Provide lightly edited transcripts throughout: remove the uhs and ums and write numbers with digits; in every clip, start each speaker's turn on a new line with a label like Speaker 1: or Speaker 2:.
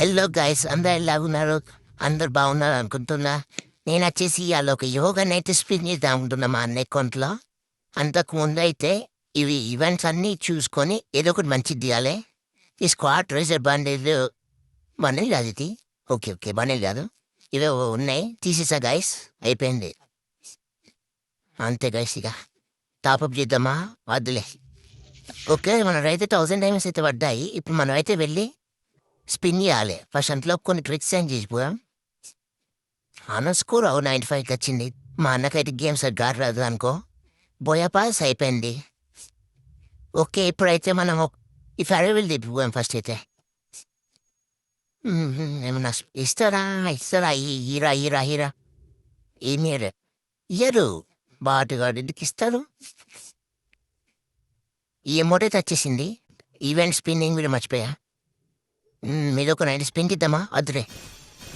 Speaker 1: Hello guys, అందరు ఎలా ఉన్నారు? అందరు బాగున్నారు అనుకుంటున్నా. నేను వచ్చేసి ఇవాళ ఒక యోగా నైట్ స్పిన్ చేద్దాం అనుకుంటున్నా మా అన్నయ్య కొంట్లో. అంతకు ముందు అయితే ఇవి ఈవెంట్స్ అన్నీ చూసుకొని ఏదో ఒకటి మంచిది తీయాలి. ఈ స్క్వాట్ రేజర్ బండిలు బండిలు కాదు ఇది. ఓకే ఓకే, బండిలు కాదు, ఇవే ఉన్నాయి. తీసేసా గైస్, అయిపోయింది అంతే గైస్. ఇక టాపప్ చేద్దామా వద్దులే. ఓకే, మన అయితే 1000 టైమ్స్ అయితే పడ్డాయి. ఇప్పుడు మనం అయితే వెళ్ళి స్పిన్ చేయాలి. ఫస్ట్ అంతలో కొన్ని ట్రిక్స్ ఏం చేసిపోయాం. అన్న స్కోర్ 95కి వచ్చింది. మా అన్నకైతే గేమ్స్ రాదు అనుకో. బోయా పాస్ అయిపోయింది. ఓకే, ఇప్పుడైతే మనం ఈ ఫెరవిల్ తిప్పిపోయాం ఫస్ట్ అయితే. ఏమన్నా ఇస్తారా ఇస్తారా ఈ హీరా హీరా హీరా ఏమి ఇయ్యరు. బాటుగాడు ఎందుకు ఇస్తారు? ఈ అమౌంట్ అయితే వచ్చేసింది. ఈవెంట్ స్పిన్నింగ్ కూడా మర్చిపోయా. మీరు ఒక 90 స్పిన్ ఇద్దామా? వద్దులే,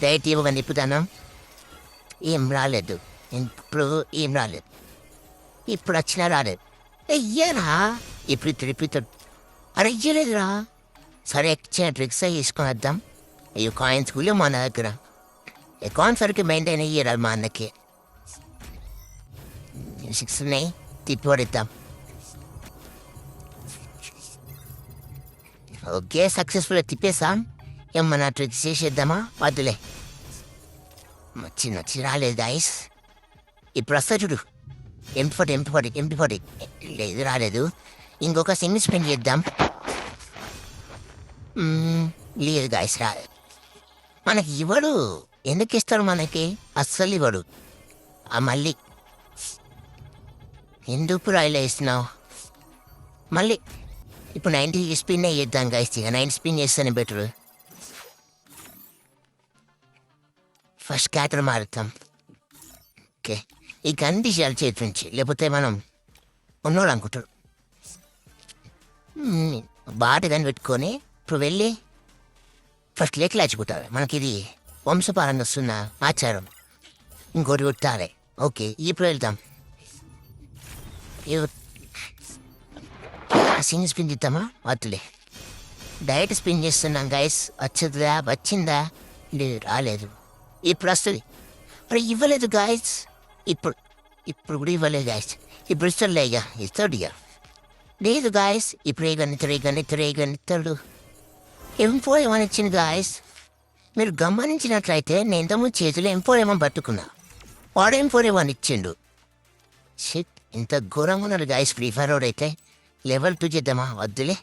Speaker 1: డైరెక్ట్ ఇవ్వగా నిప్పుతాను. ఏం రాలేదు, ఇప్పుడు ఏం రాలేదు. ఇప్పుడు వచ్చినా రాలేదు. ఇయ్యరా ఇప్పుడు అరే ఇయ్యలేదురా. సరే, ఎక్స్చేంజ్ ట్రిక్స్ తీసుకొని వద్దాం. అయ్యో కాయిన్స్ కూడా మా అన్న దగ్గర. అకౌంట్ సరికి మెయింటైన్ అయ్యారా మా అన్నకి. 6 ఉన్నాయి, తిప్పి పడిద్దాం. ఓకే, సక్సెస్ఫుల్గా తిప్పేసాం. ఏమన్నా ట్రిక్స్ చేసేద్దామా? వద్దులే, వచ్చి రాలేదు గాయస్. ఇప్పుడు వస్తా చూడు. ఎంపి లేదు, రాలేదు. ఇంకొక సెమీ స్పెండ్ చేద్దాం. లేదు గాయస్, రాలేదు. మనకి ఇవ్వడు. ఎందుకు ఇస్తాడు మనకి? అస్సలు ఇవ్వడు. మళ్ళీ ఎందుకు రాయిలో ఇస్తున్నావు? మళ్ళీ ఇప్పుడు 90 స్పిన్ చేద్దాం గాయస్. ఇక 90 స్పిన్ చేస్తానే బెటర్. ఫస్ట్ క్యాటర్ మారుతాం. ఓకే, ఈ గన్ తీసేయాలి చేతి నుంచి, లేకపోతే మనం ఉన్నోడు అనుకుంటాడు. బాట గన్ పెట్టుకొని ఇప్పుడు వెళ్ళి ఫస్ట్ లేఖలు లాచిపోతారు. మనకి ఇది వంశపారంగా వస్తున్న ఆచారం. ఇంకోటి కొట్టాలి. ఓకే, ఇప్పుడు వెళ్తాం. సింగిల్ స్పిన్ చేద్దామా? వద్దులే, డైరెక్ట్ స్పిన్ చేస్తున్నాం గైస్. వచ్చిందా? లేదు, రాలేదు. ఇప్పుడు వస్తుంది. మరి ఇవ్వలేదు గాయస్. ఇప్పుడు కూడా ఇవ్వలేదు గాయస్. ఇప్పుడు ఇస్తాడులే, ఇక ఇస్తాడు. ఇక లేదు గాయస్, ఇప్పుడు ఏగనిస్తాడు. M4 ఏమని ఇచ్చింది గాయస్. మీరు గమనించినట్లయితే నేను ఇంతకుముందు చేతిలో M4 ఏమని పట్టుకున్నా, వాడు M4 ఏమని ఇచ్చిండు. షిట్, ఇంత ఘోరంగా ఉన్నాడు గాయస్. ఫ్రీ ఫైర్ రోడ్ అయితే లెవెల్ 2 చేద్దామా? వద్దులే.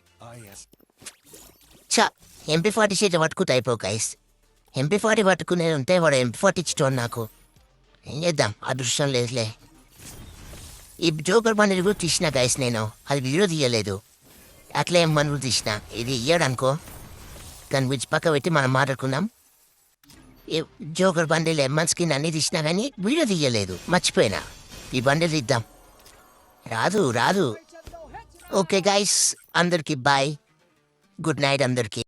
Speaker 1: MP40 చేతి పట్టుకుంటే అయిపో గాయస్. MP40 పట్టుకునేది ఉంటే వాడు MP40 ఇచ్చేటోడు నాకు. ఏం చేద్దాం, అదృష్టం లేదులే. ఈ జోకర్ బండి కూడా తీసిన గాయస్ నేను. అది వీడియో తీయలేదు, అట్లా ఏం బండి కూడా తీసిన. ఇది ఇయ్యాడనుకో, దాని గురించి పక్క పెట్టి మనం మాట్లాడుకుందాం. జోకర్ బండిలో ఎమ్మన్ స్కిన్ అన్నీ తీసినా కానీ వీడియో తీయలేదు, మర్చిపోయినా. ఈ బండి తీద్దాం. రాదు. ఓకే గాయస్, అందరికీ బాయ్, గుడ్ నైట్ అందరికీ.